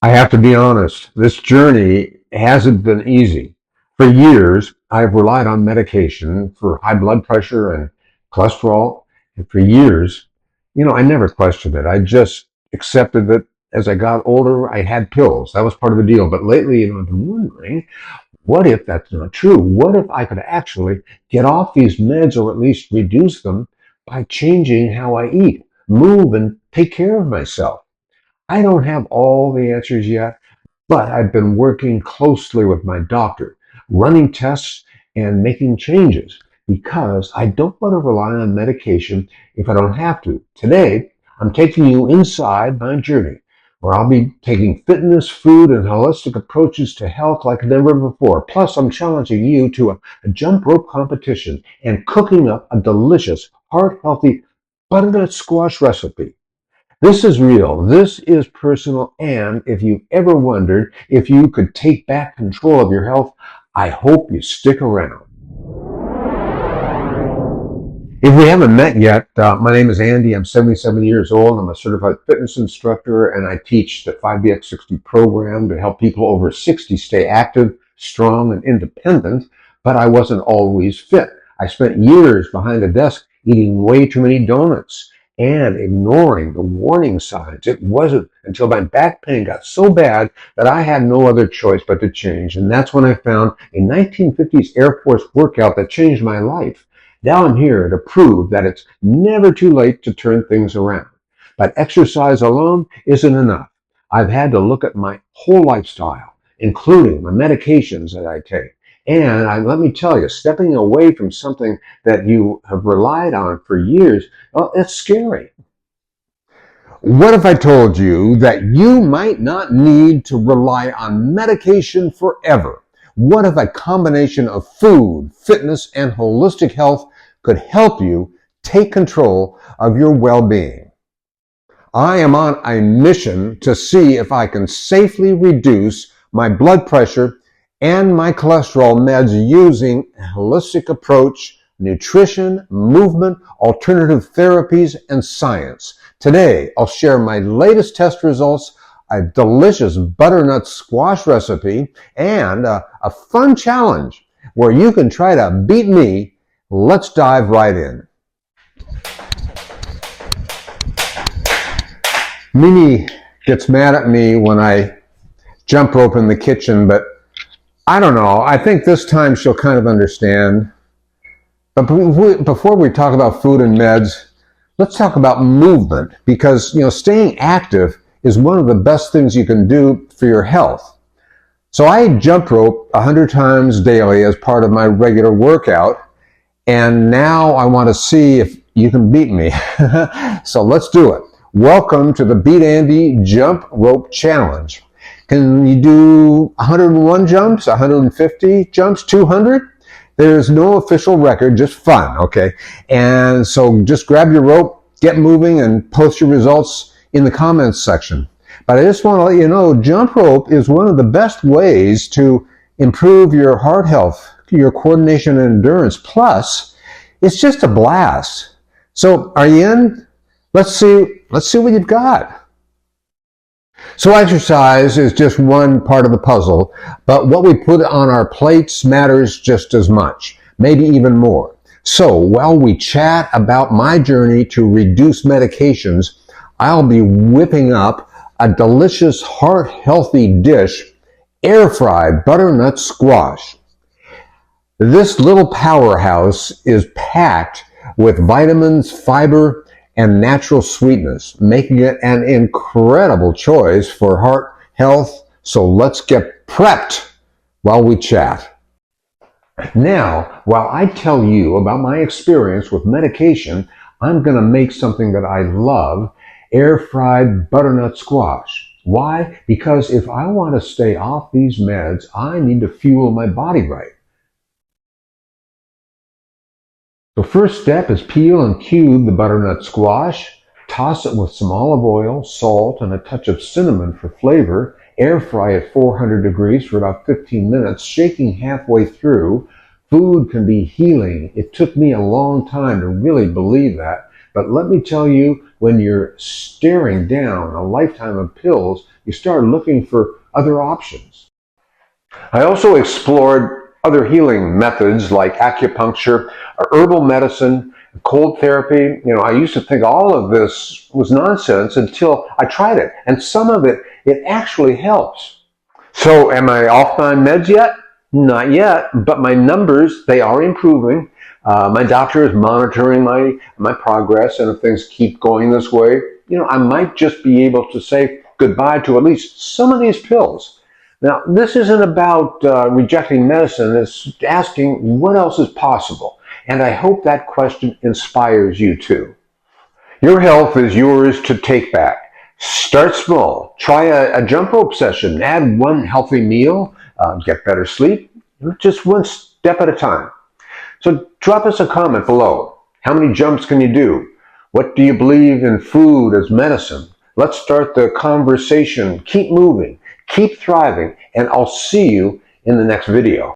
I have to be honest, this journey hasn't been easy. For years, I've relied on medication for high blood pressure and cholesterol. And for years, I never questioned it. I just accepted that as I got older, I had pills. That was part of the deal. But lately, I've been wondering, what if that's not true? What if I could actually get off these meds or at least reduce them by changing how I eat, move, and take care of myself? I don't have all the answers yet, but I've been working closely with my doctor, running tests and making changes because I don't want to rely on medication if I don't have to. Today, I'm taking you inside my journey where I'll be taking fitness, food, and holistic approaches to health like never before. Plus, I'm challenging you to a jump rope competition and cooking up a delicious, heart-healthy butternut squash recipe. This is real, this is personal, and if you've ever wondered if you could take back control of your health, I hope you stick around. If we haven't met yet, my name is Andy. I'm 77 years old. I'm a certified fitness instructor, and I teach the 5BX60 program to help people over 60 stay active, strong, and independent, but I wasn't always fit. I spent years behind a desk eating way too many donuts and ignoring the warning signs. It wasn't until my back pain got so bad that I had no other choice but to change. And that's when I found a 1950s Air Force workout that changed my life. Now I'm here to prove that it's never too late to turn things around. But exercise alone isn't enough. I've had to look at my whole lifestyle, including my medications that I take. And let me tell you, stepping away from something that you have relied on for years, well, it's scary. What if I told you that you might not need to rely on medication forever? What if a combination of food, fitness, and holistic health could help you take control of your well-being? I am on a mission to see if I can safely reduce my blood pressure and my cholesterol meds using a holistic approach, nutrition, movement, alternative therapies, and science. Today, I'll share my latest test results, a delicious butternut squash recipe, and a fun challenge where you can try to beat me. Let's dive right in. Mimi gets mad at me when I jump rope in the kitchen, but I don't know. I think this time she'll kind of understand. But before we talk about food and meds, let's talk about movement because, staying active is one of the best things you can do for your health. So I jump rope 100 times daily as part of my regular workout, and now I want to see if you can beat me. So let's do it. Welcome to the Beat Andy Jump Rope Challenge. Can you do 101 jumps, 150 jumps, 200? There's no official record, just fun, okay? And so just grab your rope, get moving, and post your results in the comments section. But I just want to let you know, jump rope is one of the best ways to improve your heart health, your coordination and endurance. Plus, it's just a blast. So are you in? Let's see what you've got. So exercise is just one part of the puzzle, but what we put on our plates matters just as much, maybe even more. So while we chat about my journey to reduce medications, I'll be whipping up a delicious heart-healthy dish, air-fried butternut squash. This little powerhouse is packed with vitamins, fiber, and natural sweetness, making it an incredible choice for heart health. So let's get prepped while we chat. Now, while I tell you about my experience with medication, I'm going to make something that I love, air-fried butternut squash. Why? Because if I want to stay off these meds, I need to fuel my body right. The first step is peel and cube the butternut squash, toss it with some olive oil, salt, and a touch of cinnamon for flavor, air fry at 400 degrees for about 15 minutes, shaking halfway through. Food can be healing. It took me a long time to really believe that, But let me tell you, when you're staring down a lifetime of pills, you start looking for other options. I also explored other healing methods like acupuncture, herbal medicine, cold therapy. I used to think all of this was nonsense until I tried it. And some of it actually helps. So am I off my meds yet? Not yet, but my numbers, they are improving. My doctor is monitoring my progress, and if things keep going this way, I might just be able to say goodbye to at least some of these pills. Now, this isn't about rejecting medicine. It's asking what else is possible. And I hope that question inspires you too. Your health is yours to take back. Start small. Try a jump rope session. Add one healthy meal. Get better sleep. Just one step at a time. So drop us a comment below. How many jumps can you do? What do you believe in food as medicine? Let's start the conversation. Keep moving. Keep thriving. And I'll see you in the next video.